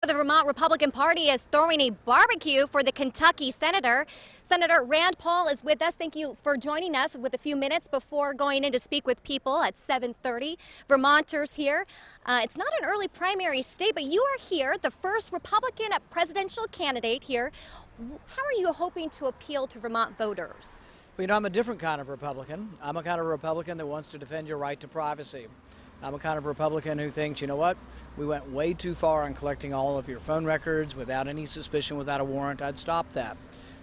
The Vermont Republican Party is throwing a barbecue for the Kentucky senator. Senator Rand Paul is with us. Thank you for joining us with a few minutes before going in to speak with people at 7:30. Vermonters here. It's not an early primary state, but you are here, the first Republican presidential candidate here. How are you hoping to appeal to Vermont voters? Well, I'm a different kind of Republican. I'm a kind of Republican that wants to defend your right to privacy. I'm a kind of Republican who thinks, you know what, we went way too far in collecting all of your phone records without any suspicion, without a warrant. I'd stop that.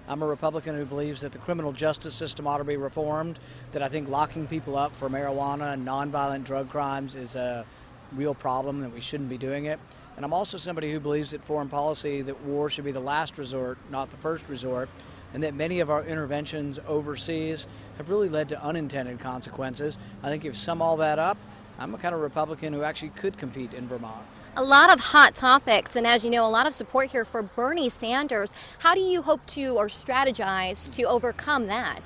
I'm a Republican who believes that the criminal justice system ought to be reformed, that I think locking people up for marijuana and nonviolent drug crimes is a real problem, that we shouldn't be doing it. And I'm also somebody who believes that foreign policy, that war should be the last resort, not the first resort, and that many of our interventions overseas have really led to unintended consequences. I think if you sum all that up, I'm a kind of Republican who actually could compete in Vermont. A lot of hot topics, and as you know, a lot of support here for Bernie Sanders. How do you hope to or strategize to overcome that?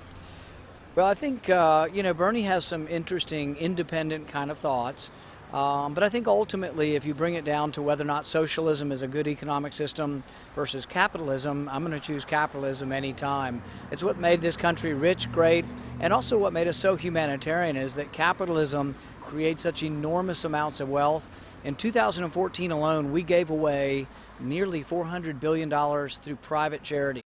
Well, I think, Bernie has some interesting independent kind of thoughts. But I think ultimately, if you bring it down to whether or not socialism is a good economic system versus capitalism, I'm going to choose capitalism any time. It's what made this country rich, great, and also what made us so humanitarian is that capitalism creates such enormous amounts of wealth. In 2014 alone, we gave away nearly $400 billion through private charity.